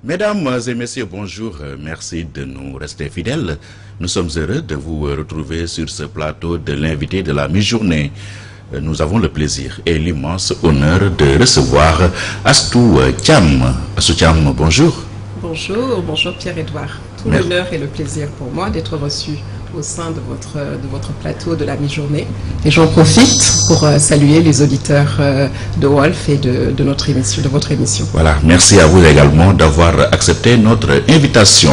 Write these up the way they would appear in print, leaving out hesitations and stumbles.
Mesdames et messieurs, bonjour. Merci de nous rester fidèles. Nous sommes heureux de vous retrouver sur ce plateau de l'invité de la mi-journée. Nous avons le plaisir et l'immense honneur de recevoir Astou Thiam. Astou Thiam, bonjour. Bonjour Pierre-Édouard. Tout l'honneur et le plaisir pour moi d'être reçu au sein de votre plateau de la mi-journée. Et j'en profite pour saluer les auditeurs de Wolf et de votre émission. Voilà, merci à vous également d'avoir accepté notre invitation.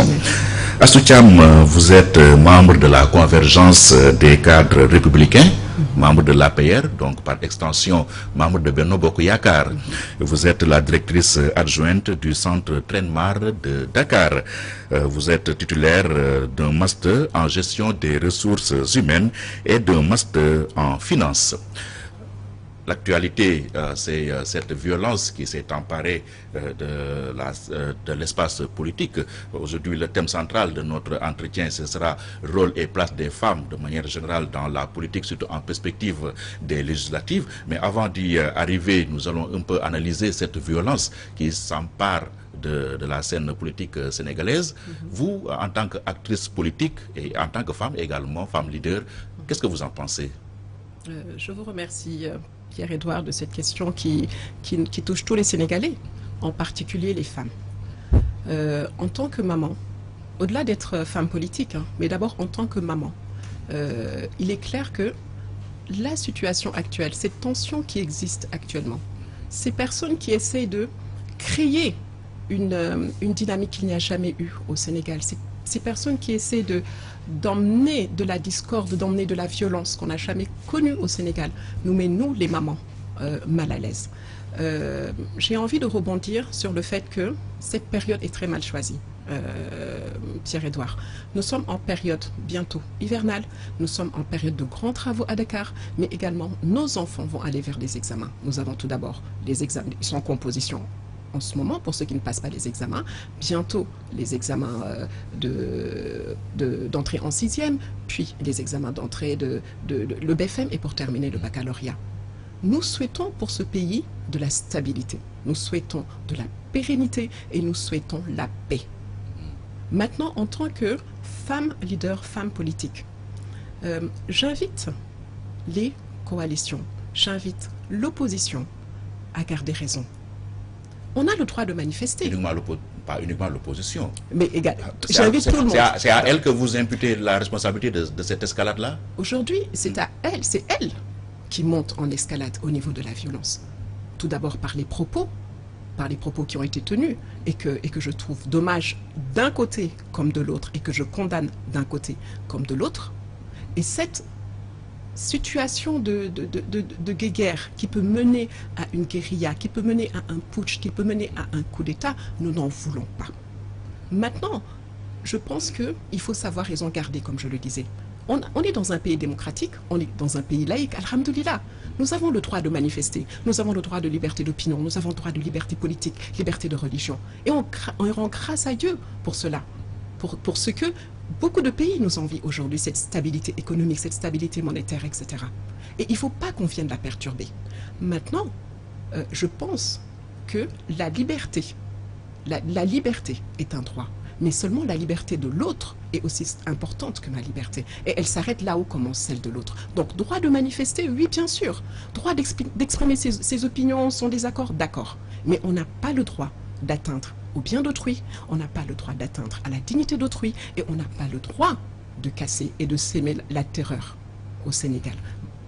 Astou Thiam, vous êtes membre de la convergence des cadres républicains, membre de l'APR, donc par extension membre de Benno Bokk Yakaar. Vous êtes la directrice adjointe du centre Trenmar de Dakar. Vous êtes titulaire d'un master en gestion des ressources humaines et d'un master en finance. L'actualité, c'est cette violence qui s'est emparée de l'espace politique. Aujourd'hui, le thème central de notre entretien, ce sera rôle et place des femmes de manière générale dans la politique, surtout en perspective des législatives. Mais avant d'y arriver, nous allons un peu analyser cette violence qui s'empare de la scène politique sénégalaise. Vous, en tant qu'actrice politique et en tant que femme également, femme leader, qu'est-ce que vous en pensez? Je vous remercie, Pierre-Édouard, de cette question qui touche tous les Sénégalais, en particulier les femmes. En tant que maman, au-delà d'être femme politique, mais d'abord en tant que maman, il est clair que la situation actuelle, cette tension qui existe actuellement, ces personnes qui essayent de créer une dynamique qu'il n'y a jamais eu au Sénégal, ces personnes qui essaient d'emmener de la discorde, d'emmener de la violence qu'on n'a jamais connue au Sénégal, nous met, nous, les mamans, mal à l'aise. J'ai envie de rebondir sur le fait que cette période est très mal choisie, Pierre-Édouard. Nous sommes en période bientôt hivernale, nous sommes en période de grands travaux à Dakar, mais également nos enfants vont aller vers les examens. Nous avons tout d'abord les examens, ils sont en composition en ce moment, pour ceux qui ne passent pas les examens, bientôt les examens d'entrée en 6e, puis les examens d'entrée le BFM et pour terminer le baccalauréat. Nous souhaitons pour ce pays de la stabilité, nous souhaitons de la pérennité et nous souhaitons la paix. Maintenant, en tant que femme leader, femme politique, j'invite les coalitions, j'invite l'opposition à garder raison. On a le droit de manifester. Pas uniquement l'opposition. Mais j'invite tout le monde. C'est à elle que vous imputez la responsabilité de cette escalade-là? Aujourd'hui, c'est elle qui monte en escalade au niveau de la violence. Tout d'abord par les propos qui ont été tenus et que je trouve dommage d'un côté comme de l'autre et que je condamne d'un côté comme de l'autre. Et cette situation de guerre qui peut mener à une guérilla, qui peut mener à un putsch, qui peut mener à un coup d'État, nous n'en voulons pas. Maintenant, je pense qu'il faut savoir raison garder, comme je le disais. On est dans un pays démocratique, on est dans un pays laïque, alhamdoulilah. Nous avons le droit de manifester, nous avons le droit de liberté d'opinion, nous avons le droit de liberté politique, liberté de religion. Et on rend grâce à Dieu pour cela, pour ce que beaucoup de pays nous envient aujourd'hui, cette stabilité économique, cette stabilité monétaire, etc. Et il ne faut pas qu'on vienne la perturber. Maintenant, je pense que la liberté est un droit, mais seulement la liberté de l'autre est aussi importante que ma liberté. Et elle s'arrête là où commence celle de l'autre. Donc, droit de manifester, oui, bien sûr. Droit d'exprimer ses opinions, son désaccord, d'accord. Mais on n'a pas le droit d'atteindre au bien d'autrui, on n'a pas le droit d'atteindre à la dignité d'autrui et on n'a pas le droit de casser et de s'aimer la terreur au Sénégal.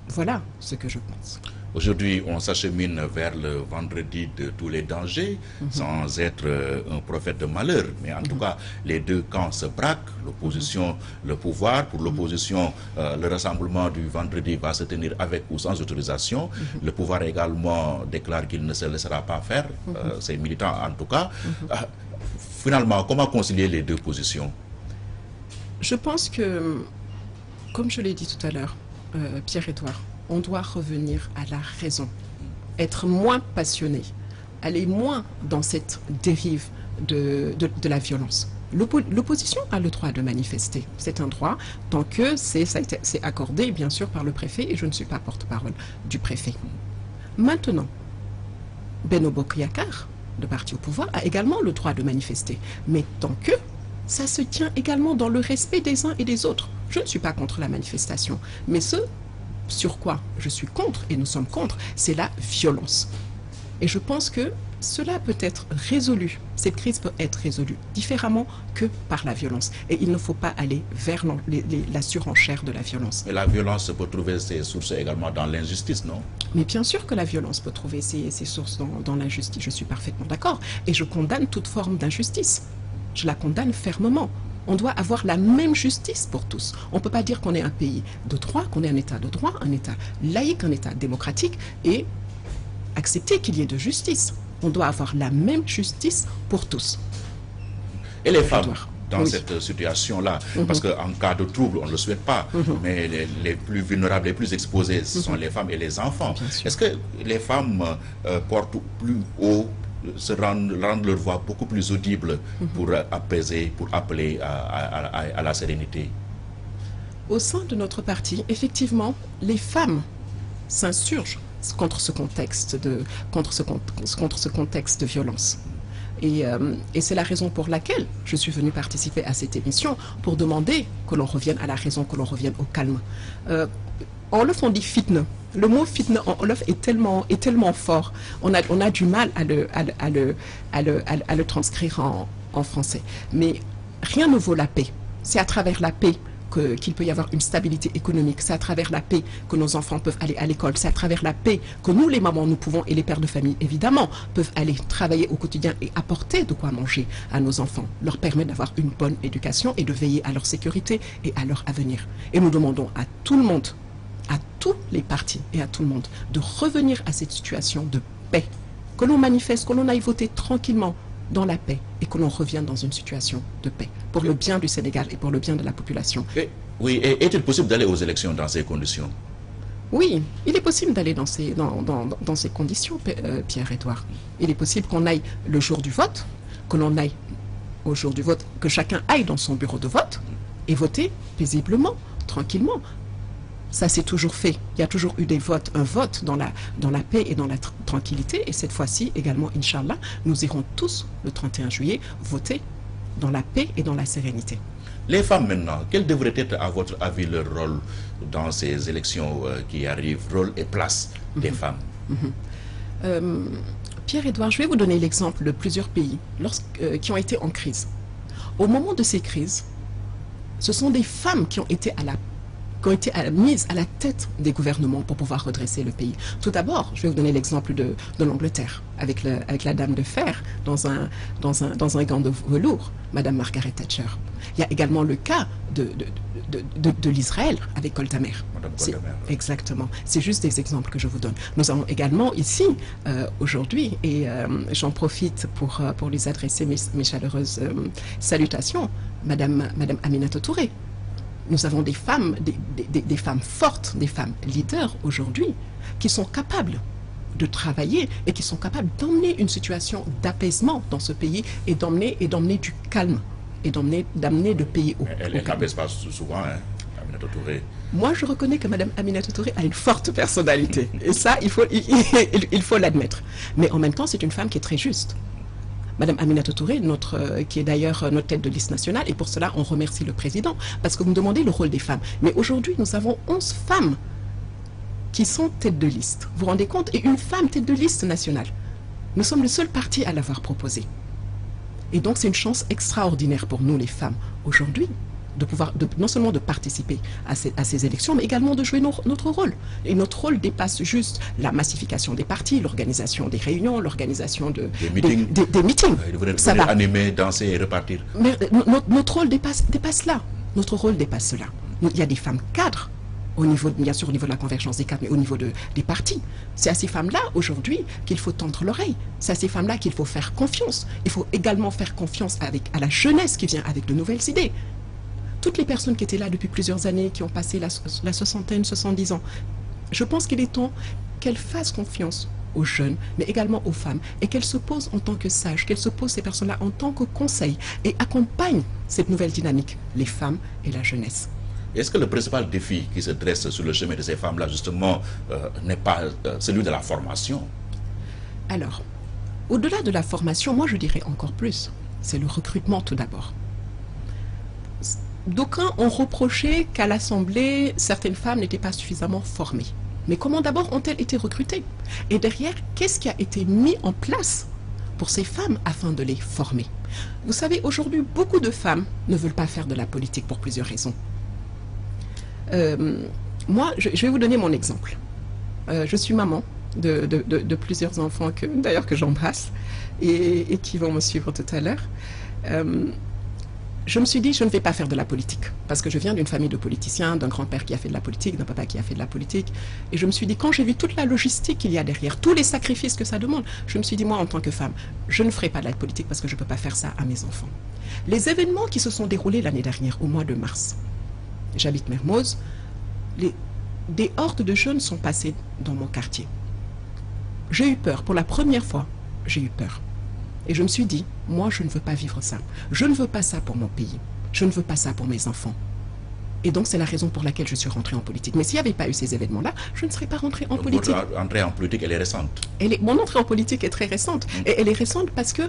Voilà ce que je pense. Aujourd'hui, on s'achemine vers le vendredi de tous les dangers, sans être un prophète de malheur. Mais en tout cas, les deux camps se braquent, l'opposition, le pouvoir. Pour l'opposition, le rassemblement du vendredi va se tenir avec ou sans autorisation. Le pouvoir également déclare qu'il ne se laissera pas faire, ses militants en tout cas. Finalement, comment concilier les deux positions? Je pense que, comme je l'ai dit tout à l'heure, Pierre-Édouard, on doit revenir à la raison, être moins passionné, aller moins dans cette dérive de la violence. L'opposition a le droit de manifester, c'est un droit, tant que c'est accordé bien sûr par le préfet et je ne suis pas porte-parole du préfet. Maintenant, Benno Bokk Yakaar de parti au pouvoir a également le droit de manifester. Mais tant que ça se tient également dans le respect des uns et des autres. Je ne suis pas contre la manifestation. Mais ce sur quoi je suis contre, et nous sommes contre, c'est la violence. Et je pense que cela peut être résolu, cette crise peut être résolue différemment que par la violence. Et il ne faut pas aller vers la surenchère de la violence. Et la violence peut trouver ses sources également dans l'injustice, non? Mais bien sûr que la violence peut trouver ses sources dans l'injustice, je suis parfaitement d'accord. Et je condamne toute forme d'injustice. Je la condamne fermement. On doit avoir la même justice pour tous. On ne peut pas dire qu'on est un pays de droit, qu'on est un État de droit, un État laïque, un État démocratique, et accepter qu'il y ait de justice. On doit avoir la même justice pour tous. Et les femmes dans cette situation-là, parce qu'en cas de trouble, on ne le souhaite pas, mais les plus vulnérables, les plus exposés, ce sont les femmes et les enfants. Est-ce que les femmes portent plus haut, rendent leur voix beaucoup plus audible pour apaiser, pour appeler à la sérénité? Au sein de notre parti, effectivement, les femmes s'insurgent contre ce contexte de violence. Et c'est la raison pour laquelle je suis venue participer à cette émission, pour demander que l'on revienne à la raison, que l'on revienne au calme. En Wolof, on dit fitna. Le mot fitna en Wolof est tellement fort. On a du mal à le transcrire en français. Mais rien ne vaut la paix. C'est à travers la paix qu'il peut y avoir une stabilité économique. C'est à travers la paix que nos enfants peuvent aller à l'école. C'est à travers la paix que nous, les mamans, nous pouvons, et les pères de famille, évidemment, peuvent aller travailler au quotidien et apporter de quoi manger à nos enfants, leur permettre d'avoir une bonne éducation et de veiller à leur sécurité et à leur avenir. Et nous demandons à tout le monde, à tous les partis et à tout le monde, de revenir à cette situation de paix. Que l'on manifeste, que l'on aille voter tranquillement, dans la paix, et que l'on revienne dans une situation de paix, pour le bien du Sénégal et pour le bien de la population. Oui, et est-il possible d'aller aux élections dans ces conditions? Oui, il est possible d'aller dans ces conditions, Pierre-Edouard. Il est possible qu'on aille le jour du vote, que l'on aille au jour du vote, que chacun aille dans son bureau de vote et voter paisiblement, tranquillement. Ça s'est toujours fait. Il y a toujours eu des votes, un vote dans la paix et dans la tranquillité. Et cette fois-ci également, Inch'Allah, nous irons tous, le 31 juillet, voter dans la paix et dans la sérénité. Les femmes maintenant, quel devrait être à votre avis leur rôle dans ces élections qui arrivent, rôle et place des femmes? Pierre-Edouard, je vais vous donner l'exemple de plusieurs pays qui ont été en crise. Au moment de ces crises, ce sont des femmes qui ont été mises à la tête des gouvernements pour pouvoir redresser le pays. Tout d'abord, je vais vous donner l'exemple de l'Angleterre, avec la dame de fer dans un gant de velours, Madame Margaret Thatcher. Il y a également le cas de l'Israël avec Golda Meir. Exactement. C'est juste des exemples que je vous donne. Nous avons également ici, aujourd'hui, et j'en profite pour lui adresser mes chaleureuses salutations, Madame Aminata Touré. Nous avons des femmes, des femmes fortes, des femmes leaders aujourd'hui, qui sont capables de travailler et qui sont capables d'emmener une situation d'apaisement dans ce pays et d'emmener du calme et d'amener le pays au calme. Elle n'apaise pas souvent, hein, Aminata Touré. Moi, je reconnais que Madame Aminata Touré a une forte personnalité. Et ça, il faut l'admettre. Mais en même temps, c'est une femme qui est très juste. Madame Aminata Touré, qui est d'ailleurs notre tête de liste nationale, et pour cela, on remercie le président, parce que vous me demandez le rôle des femmes. Mais aujourd'hui, nous avons 11 femmes qui sont tête de liste. Vous vous rendez compte? Et une femme tête de liste nationale. Nous sommes le seul parti à l'avoir proposé. Et donc, c'est une chance extraordinaire pour nous, les femmes, aujourd'hui, de pouvoir non seulement de participer à ces élections, mais également de jouer notre rôle. Et notre rôle dépasse juste la massification des partis, l'organisation des réunions, l'organisation des meetings. Ça va animer, danser et repartir. Mais notre rôle dépasse cela. Notre rôle dépasse cela. Il y a des femmes cadres, bien sûr au niveau de la convergence des cadres, mais au niveau des partis. C'est à ces femmes-là, aujourd'hui, qu'il faut tendre l'oreille. C'est à ces femmes-là qu'il faut faire confiance. Il faut également faire confiance à la jeunesse qui vient avec de nouvelles idées. Toutes les personnes qui étaient là depuis plusieurs années, qui ont passé la soixantaine, 70 ans, je pense qu'il est temps qu'elles fassent confiance aux jeunes, mais également aux femmes, et qu'elles se posent en tant que sages, qu'elles se posent ces personnes-là en tant que conseil, et accompagnent cette nouvelle dynamique, les femmes et la jeunesse. Est-ce que le principal défi qui se dresse sur le chemin de ces femmes-là, justement, n'est pas celui de la formation? Alors, Au-delà de la formation, moi je dirais encore plus, c'est le recrutement tout d'abord. D'aucuns ont reproché qu'à l'Assemblée, certaines femmes n'étaient pas suffisamment formées. Mais comment d'abord ont-elles été recrutées? Et derrière, qu'est-ce qui a été mis en place pour ces femmes afin de les former? Vous savez, aujourd'hui, beaucoup de femmes ne veulent pas faire de la politique pour plusieurs raisons. Moi, je vais vous donner mon exemple. Je suis maman de plusieurs enfants d'ailleurs que j'embrasse et qui vont me suivre tout à l'heure. Je me suis dit, je ne vais pas faire de la politique, parce que je viens d'une famille de politiciens, d'un grand-père qui a fait de la politique, d'un papa qui a fait de la politique. Et je me suis dit, quand j'ai vu toute la logistique qu'il y a derrière, tous les sacrifices que ça demande, je me suis dit, moi, en tant que femme, je ne ferai pas de la politique parce que je ne peux pas faire ça à mes enfants. Les événements qui se sont déroulés l'année dernière, au mois de mars, j'habite Mermoz, des hordes de jeunes sont passés dans mon quartier. J'ai eu peur, pour la première fois, j'ai eu peur. Et je me suis dit, moi, je ne veux pas vivre ça. Je ne veux pas ça pour mon pays. Je ne veux pas ça pour mes enfants. Et donc, c'est la raison pour laquelle je suis rentrée en politique. Mais s'il n'y avait pas eu ces événements-là, je ne serais pas rentrée en politique. Votre entrée en politique, elle est récente. Mon entrée en politique est très récente. Et elle est récente parce que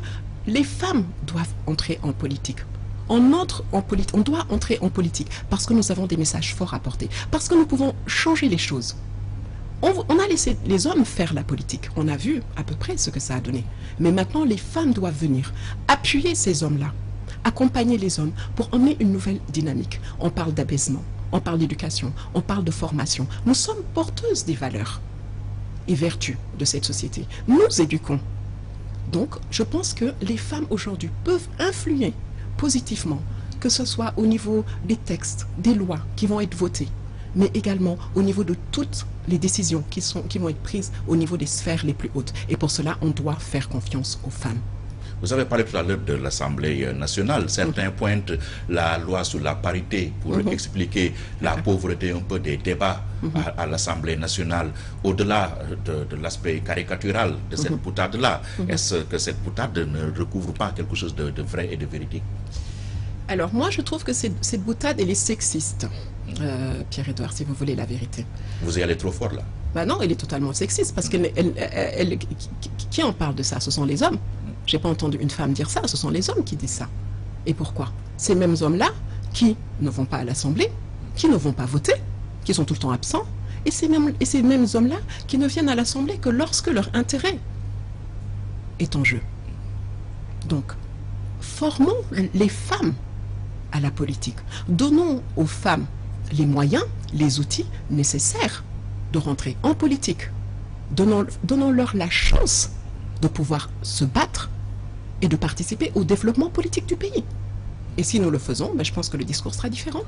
les femmes doivent entrer en politique. On doit entrer en politique parce que nous avons des messages forts à porter. Parce que nous pouvons changer les choses. On a laissé les hommes faire la politique. On a vu à peu près ce que ça a donné. Mais maintenant, les femmes doivent venir appuyer ces hommes-là, accompagner les hommes pour emmener une nouvelle dynamique. On parle d'apaisement, on parle d'éducation, on parle de formation. Nous sommes porteuses des valeurs et vertus de cette société. Nous éduquons. Donc, je pense que les femmes aujourd'hui peuvent influer positivement, que ce soit au niveau des textes, des lois qui vont être votées, mais également au niveau de toutes les décisions qui vont être prises au niveau des sphères les plus hautes. Et pour cela, on doit faire confiance aux femmes. Vous avez parlé tout à l'heure de l'Assemblée nationale. Certains pointent la loi sur la parité pour expliquer la pauvreté un peu des débats à l'Assemblée nationale. Au-delà de l'aspect caricatural de cette boutade-là, est-ce que cette boutade ne recouvre pas quelque chose de vrai et de véridique? Alors moi, je trouve que cette boutade, elle est sexiste. Pierre-Edouard, si vous voulez la vérité. Vous y allez trop fort là. Ben non, elle est totalement sexiste parce que qui en parle de ça? Ce sont les hommes. J'ai pas entendu une femme dire ça, ce sont les hommes qui disent ça. Et pourquoi? Ces mêmes hommes-là qui ne vont pas à l'Assemblée, qui ne vont pas voter, qui sont tout le temps absents, et ces mêmes hommes-là qui ne viennent à l'Assemblée que lorsque leur intérêt est en jeu. Donc, formons les femmes à la politique. Donnons aux femmes les moyens, les outils nécessaires de rentrer en politique. Donnons-leur la chance de pouvoir se battre et de participer au développement politique du pays. Et si nous le faisons, ben, je pense que le discours sera différent.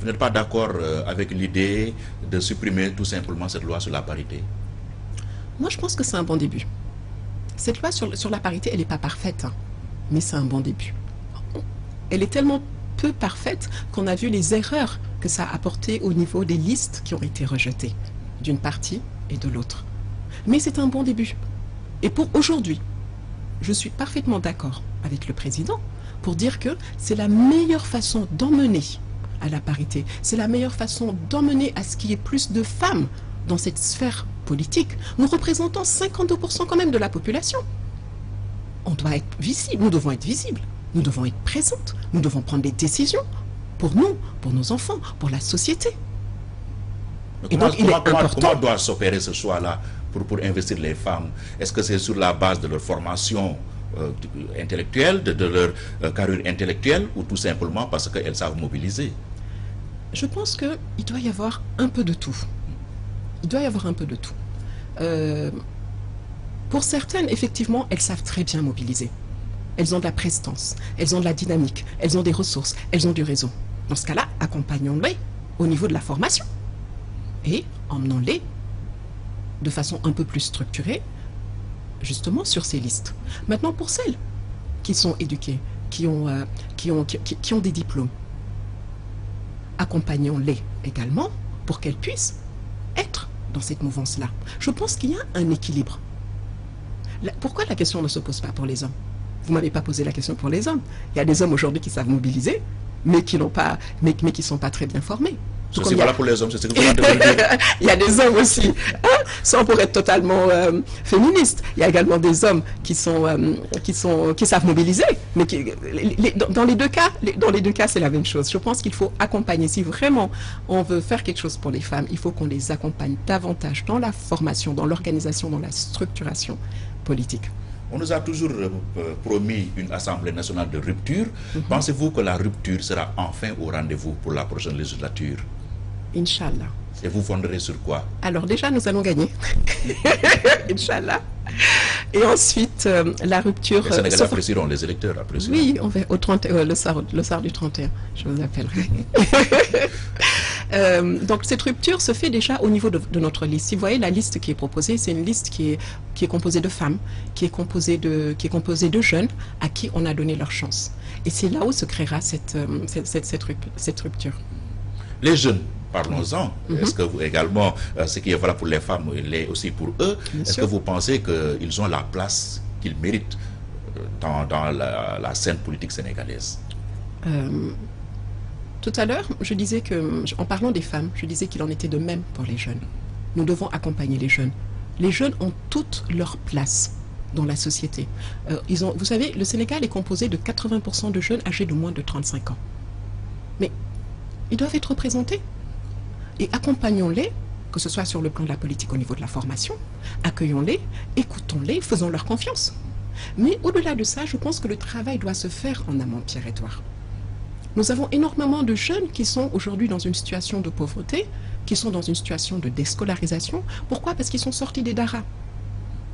Vous n'êtes pas d'accord avec l'idée de supprimer tout simplement cette loi sur la parité? Moi, je pense que c'est un bon début. Cette loi sur la parité, elle n'est pas parfaite, hein, mais c'est un bon début. Elle est tellement peu parfaite qu'on a vu les erreurs que ça a apportées au niveau des listes qui ont été rejetées, d'une partie et de l'autre. Mais c'est un bon début. Et pour aujourd'hui, je suis parfaitement d'accord avec le président pour dire que c'est la meilleure façon d'emmener à la parité, c'est la meilleure façon d'emmener à ce qu'il y ait plus de femmes dans cette sphère politique. Nous représentons 52% quand même de la population. On doit être visible, nous devons être visibles, nous devons être présentes, nous devons prendre des décisions pour nous, pour nos enfants, pour la société. Et donc, comment doit s'opérer ce choix-là pour investir les femmes? Est-ce que c'est sur la base de leur formation intellectuelle, de leur carrure intellectuelle, ou tout simplement parce qu'elles savent mobiliser? Je pense qu'il doit y avoir un peu de tout. Il doit y avoir un peu de tout. Pour certaines, effectivement, elles savent très bien mobiliser. Elles ont de la prestance, elles ont de la dynamique, elles ont des ressources, elles ont du réseau. Dans ce cas-là, accompagnons-les au niveau de la formation et emmenons-les de façon un peu plus structurée, justement sur ces listes. Maintenant, pour celles qui sont éduquées, qui ont des diplômes, accompagnons-les également pour qu'elles puissent être dans cette mouvance-là. Je pense qu'il y a un équilibre. Pourquoi la question ne se pose pas pour les hommes? Vous ne m'avez pas posé la question pour les hommes. Il y a des hommes aujourd'hui qui savent mobiliser, mais qui ne sont pas très bien formés. C'est valable pour les hommes, c'est ce que vous entendez dire. Il y a des hommes aussi, hein, sans pour être totalement féministe. Il y a également des hommes qui savent mobiliser, mais dans les deux cas, c'est la même chose. Je pense qu'il faut accompagner. Si vraiment on veut faire quelque chose pour les femmes, il faut qu'on les accompagne davantage dans la formation, dans l'organisation, dans la structuration politique. On nous a toujours promis une Assemblée nationale de rupture. Pensez-vous que la rupture sera enfin au rendez-vous pour la prochaine législature? Inch'Allah. Et vous fonderez sur quoi? Alors déjà, nous allons gagner. Inch'Allah. Et ensuite, la rupture... Les Sénégalais apprécieront, les électeurs apprécieront. Oui, on va le soir du 31, je vous appellerai. Donc cette rupture se fait déjà au niveau de notre liste. Si vous voyez la liste qui est proposée, c'est une liste qui est composée de femmes, qui est composée de jeunes à qui on a donné leur chance. Et c'est là où se créera cette rupture. Les jeunes, parlons-en. Est-ce que vous également, ce qui est valable pour les femmes, il est aussi pour eux? Est-ce que vous pensez qu'ils ont la place qu'ils méritent dans la scène politique sénégalaise? Tout à l'heure, je disais que, en parlant des femmes, je disais qu'il en était de même pour les jeunes. Nous devons accompagner les jeunes. Les jeunes ont toute leur place dans la société. Vous savez, le Sénégal est composé de 80% de jeunes âgés de moins de 35 ans. Mais ils doivent être représentés. Et accompagnons-les, que ce soit sur le plan de la politique au niveau de la formation, accueillons-les, écoutons-les, faisons-leur confiance. Mais au-delà de ça, je pense que le travail doit se faire en amont, Pierre-Edouard. Nous avons énormément de jeunes qui sont aujourd'hui dans une situation de pauvreté, qui sont dans une situation de déscolarisation. Pourquoi? Parce qu'ils sont sortis des daras.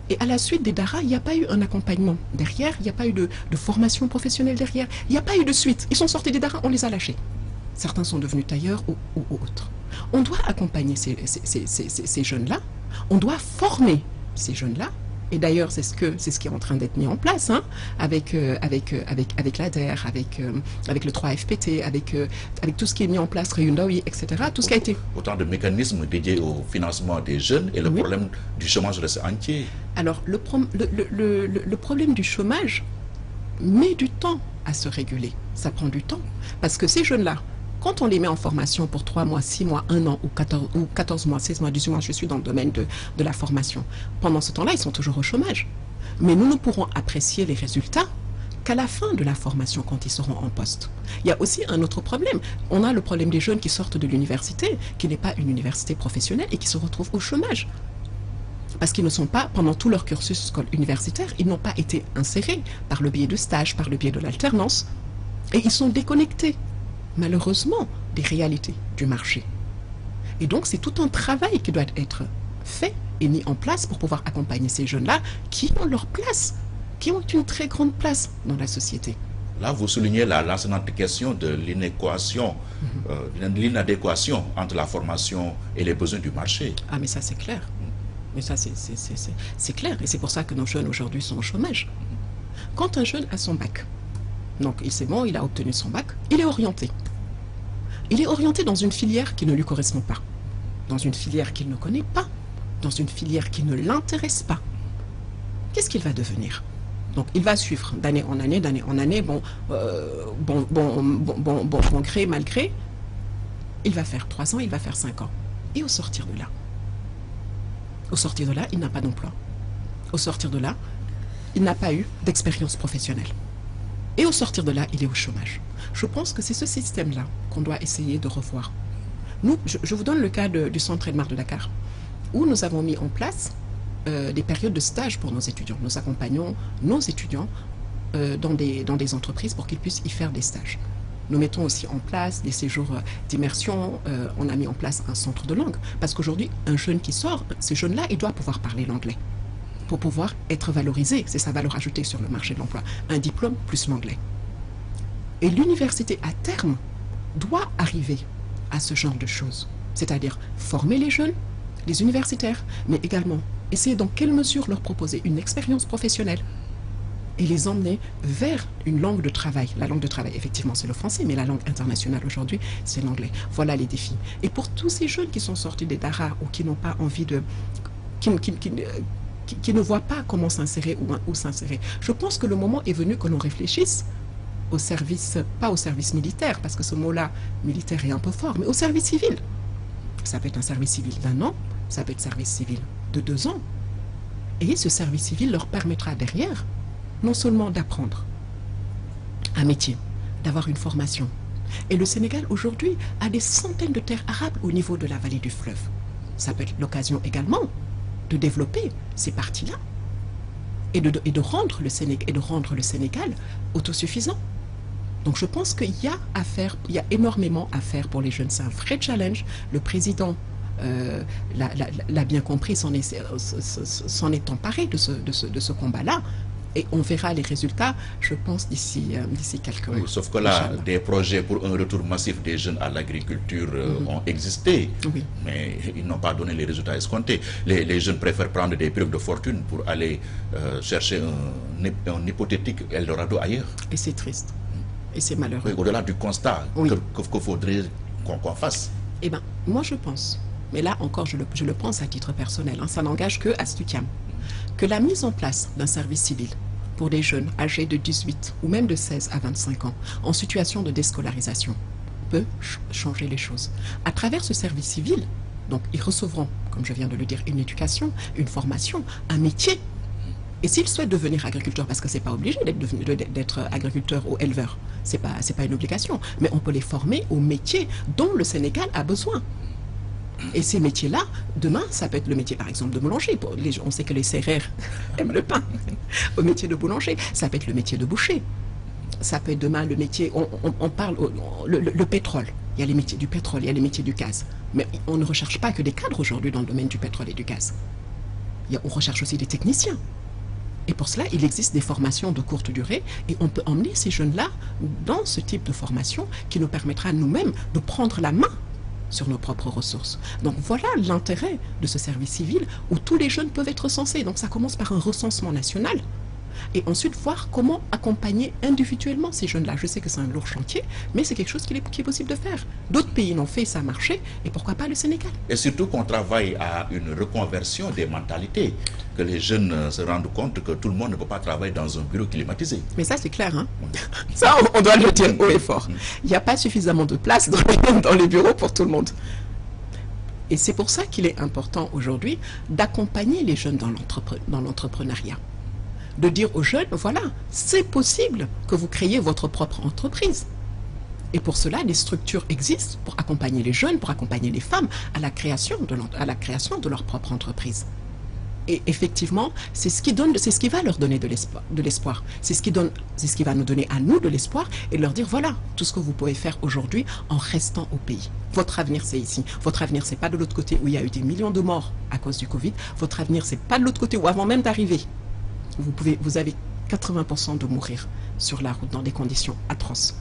Et à la suite des daras, il n'y a pas eu un accompagnement derrière, il n'y a pas eu de formation professionnelle derrière, il n'y a pas eu de suite. Ils sont sortis des daras, on les a lâchés. Certains sont devenus tailleurs ou autres. On doit accompagner ces jeunes-là, on doit former ces jeunes-là. Et d'ailleurs, c'est ce qui est en train d'être mis en place, hein, avec l'ADER, avec le 3FPT, avec tout ce qui est mis en place, Réundaoui, etc. Tout ce qui a été... Autant de mécanismes dédiés au financement des jeunes et le problème du chômage reste entier. Alors, le problème du chômage met du temps à se réguler. Ça prend du temps. Parce que ces jeunes-là, quand on les met en formation pour 3 mois, 6 mois, 1 an ou 14 mois, 16 mois, 18 mois, je suis dans le domaine de la formation. Pendant ce temps-là, ils sont toujours au chômage. Mais nous ne pourrons apprécier les résultats qu'à la fin de la formation, quand ils seront en poste. Il y a aussi un autre problème. On a le problème des jeunes qui sortent de l'université, qui n'est pas une université professionnelle et qui se retrouvent au chômage. Parce qu'ils ne sont pas, pendant tout leur cursus universitaire, ils n'ont pas été insérés par le biais de stages, par le biais de l'alternance. Et ils sont déconnectés, malheureusement, des réalités du marché. Et donc, c'est tout un travail qui doit être fait et mis en place pour pouvoir accompagner ces jeunes-là qui ont leur place, qui ont une très grande place dans la société. Là, vous soulignez la lancinante question de l'inadéquation entre la formation et les besoins du marché. Ah, mais ça, c'est clair. Mais ça, c'est clair. Et c'est pour ça que nos jeunes aujourd'hui sont au chômage. Quand un jeune a son bac, donc c'est bon, il a obtenu son bac, il est orienté. Il est orienté dans une filière qui ne lui correspond pas, dans une filière qu'il ne connaît pas, dans une filière qui ne l'intéresse pas. Qu'est-ce qu'il va devenir? Donc il va suivre d'année en année, bon gré, mal gré. Il va faire 3 ans, il va faire 5 ans. Et au sortir de là, il n'a pas d'emploi. Au sortir de là, il n'a pas eu d'expérience professionnelle. Et au sortir de là, il est au chômage. Je pense que c'est ce système-là qu'on doit essayer de revoir. Nous, je vous donne le cas du centre Edmar de Dakar, où nous avons mis en place des périodes de stage pour nos étudiants. Nous accompagnons nos étudiants dans des entreprises pour qu'ils puissent y faire des stages. Nous mettons aussi en place des séjours d'immersion. On a mis en place un centre de langue. Parce qu'aujourd'hui, un jeune qui sort, ce jeune-là, il doit pouvoir parler l'anglais pour pouvoir être valorisé. C'est sa valeur ajoutée sur le marché de l'emploi. Un diplôme plus l'anglais. Et l'université, à terme, doit arriver à ce genre de choses. C'est-à-dire former les jeunes, les universitaires, mais également essayer dans quelle mesure leur proposer une expérience professionnelle et les emmener vers une langue de travail. La langue de travail, effectivement, c'est le français, mais la langue internationale aujourd'hui, c'est l'anglais. Voilà les défis. Et pour tous ces jeunes qui sont sortis des daras ou qui n'ont pas envie de... qui ne voient pas comment s'insérer ou s'insérer, je pense que le moment est venu que l'on réfléchisse au service, pas au service militaire, parce que ce mot-là, militaire est un peu fort, mais au service civil. Ça peut être un service civil d'1 an, ça peut être un service civil de 2 ans. Et ce service civil leur permettra derrière, non seulement d'apprendre un métier, d'avoir une formation. Et le Sénégal, aujourd'hui, a des centaines de terres arables au niveau de la vallée du fleuve. Ça peut être l'occasion également de développer ces parties-là et de rendre le Sénégal autosuffisant. Donc je pense qu'il y a à faire, il y a énormément à faire pour les jeunes. C'est un vrai challenge. Le président l'a bien compris, s'en est emparé de ce combat-là. Et on verra les résultats, je pense, d'ici quelques mois. Oui, sauf que là, des projets pour un retour massif des jeunes à l'agriculture ont existé, oui. Mais ils n'ont pas donné les résultats escomptés. Les jeunes préfèrent prendre des perruques de fortune pour aller chercher un hypothétique Eldorado ailleurs. Et c'est triste. Et c'est malheureux. Oui, au-delà du constat oui. qu'il faudrait qu'on fasse. Eh bien, moi je pense, mais là encore je le pense à titre personnel, hein, ça n'engage que Astutiam, que la mise en place d'un service civil pour des jeunes âgés de 18 ou même de 16 à 25 ans en situation de déscolarisation peut changer les choses. À travers ce service civil, donc ils recevront, comme je viens de le dire, une éducation, une formation, un métier. Et s'ils souhaitent devenir agriculteurs, parce que ce n'est pas obligé d'être agriculteur ou éleveur, ce n'est pas une obligation, mais on peut les former au métier dont le Sénégal a besoin. Et ces métiers-là, demain, ça peut être le métier, par exemple, de boulanger. On sait que les serrères aiment le pain. Au métier de boulanger, ça peut être le métier de boucher. Ça peut être demain le métier, on parle, le pétrole. Il y a les métiers du pétrole, il y a les métiers du gaz. Mais on ne recherche pas que des cadres aujourd'hui dans le domaine du pétrole et du gaz. On recherche aussi des techniciens. Et pour cela, il existe des formations de courte durée et on peut emmener ces jeunes-là dans ce type de formation qui nous permettra nous-mêmes de prendre la main sur nos propres ressources. Donc voilà l'intérêt de ce service civil où tous les jeunes peuvent être recensés. Donc ça commence par un recensement national et ensuite voir comment accompagner individuellement ces jeunes-là. Je sais que c'est un lourd chantier, mais c'est quelque chose qui est possible de faire. D'autres pays l'ont fait, ça a marché, et pourquoi pas le Sénégal? Et surtout qu'on travaille à une reconversion des mentalités, que les jeunes se rendent compte que tout le monde ne peut pas travailler dans un bureau climatisé. Mais ça c'est clair, hein? Ça on doit le dire haut et fort. Il n'y a pas suffisamment de place dans les bureaux pour tout le monde. Et c'est pour ça qu'il est important aujourd'hui d'accompagner les jeunes dans l'entrepreneuriat. De dire aux jeunes, voilà, c'est possible que vous créiez votre propre entreprise. Et pour cela, des structures existent pour accompagner les jeunes, pour accompagner les femmes à la création de leur propre entreprise. Et effectivement, c'est ce qui va leur donner de l'espoir. C'est ce qui va nous donner à nous de l'espoir et leur dire, voilà, tout ce que vous pouvez faire aujourd'hui en restant au pays. Votre avenir, c'est ici. Votre avenir, c'est pas de l'autre côté où il y a eu des millions de morts à cause du Covid. Votre avenir, c'est pas de l'autre côté où avant même d'arriver, vous avez 80% de mourir sur la route dans des conditions atroces.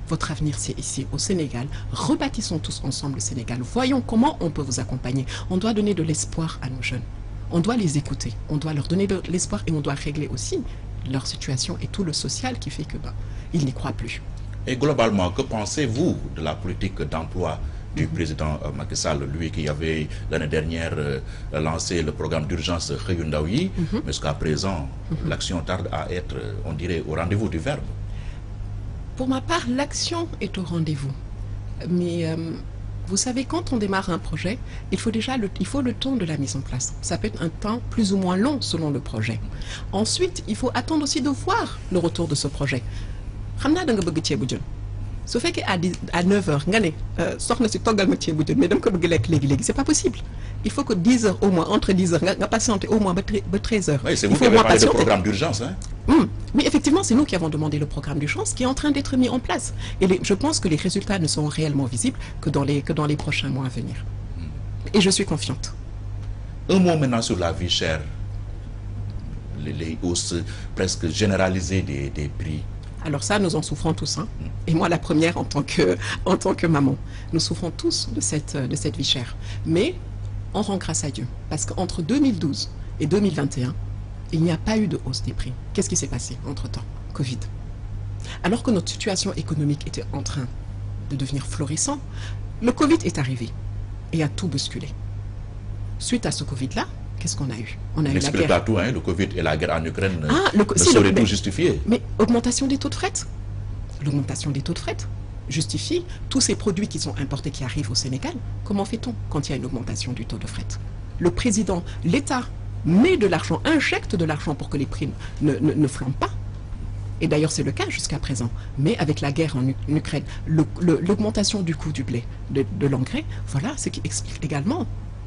Votre avenir, c'est ici, au Sénégal. Rebâtissons tous ensemble le Sénégal. Voyons comment on peut vous accompagner. On doit donner de l'espoir à nos jeunes. On doit les écouter. On doit leur donner de l'espoir et on doit régler aussi leur situation et tout le social qui fait que ils n'y croient plus. Et globalement, que pensez-vous de la politique d'emploi du président Macky Sall, lui qui avait l'année dernière lancé le programme d'urgence Xëyu Ndaw yi, mais jusqu'à présent, l'action tarde à être, on dirait, au rendez-vous du verbe. Pour ma part, l'action est au rendez-vous. Mais vous savez, quand on démarre un projet, il faut le temps de la mise en place. Ça peut être un temps plus ou moins long selon le projet. Ensuite, il faut attendre aussi de voir le retour de ce projet. Ce fait qu'à 9h, mais c'est pas possible. Il faut que 10h au moins, entre 10h, patienter au moins 13h. Oui, c'est vous qui avez parlé de programme d'urgence. Hein? Oui, effectivement, c'est nous qui avons demandé le programme d'urgence qui est en train d'être mis en place. Et je pense que les résultats ne seront réellement visibles que dans les prochains mois à venir. Et je suis confiante. Un mot maintenant sur la vie chère. Les hausses presque généralisées des prix. Alors ça, nous en souffrons tous. Hein. Et moi, la première en tant que maman. Nous souffrons tous de cette vie chère. Mais on rend grâce à Dieu. Parce qu'entre 2012 et 2021, il n'y a pas eu de hausse des prix. Qu'est-ce qui s'est passé entre-temps? Covid. Alors que notre situation économique était en train de devenir florissant, le Covid est arrivé et a tout bousculé. Suite à ce Covid-là, qu'est-ce qu'on a eu? On a eu la guerre. Tout, hein, le Covid et la guerre en Ukraine ne sauraient tout justifier. Mais augmentation des taux de fret. L'augmentation des taux de fret justifie tous ces produits qui sont importés, qui arrivent au Sénégal. Comment fait-on quand il y a une augmentation du taux de fret? Le président, l'État met de l'argent, injecte de l'argent pour que les prix ne flambent pas. Et d'ailleurs, c'est le cas jusqu'à présent. Mais avec la guerre en Ukraine, l'augmentation du coût du blé, de l'engrais, voilà ce qui explique également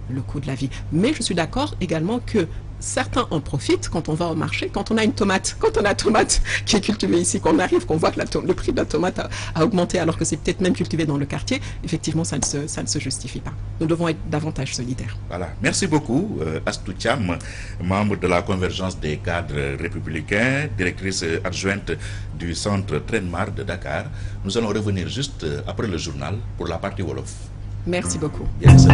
le coût de la vie. Mais je suis d'accord également que certains en profitent quand on va au marché, quand on a une tomate, qui est cultivée ici, qu'on arrive, qu'on voit que le prix de la tomate a augmenté alors que c'est peut-être même cultivé dans le quartier, effectivement, ça ne se justifie pas. Nous devons être davantage solidaires. Voilà. Merci beaucoup, Astou Thiam, membre de la Convergence des cadres républicains, directrice adjointe du centre Trenmar de Dakar. Nous allons revenir juste après le journal pour la partie Wolof. Merci beaucoup. Bien sûr.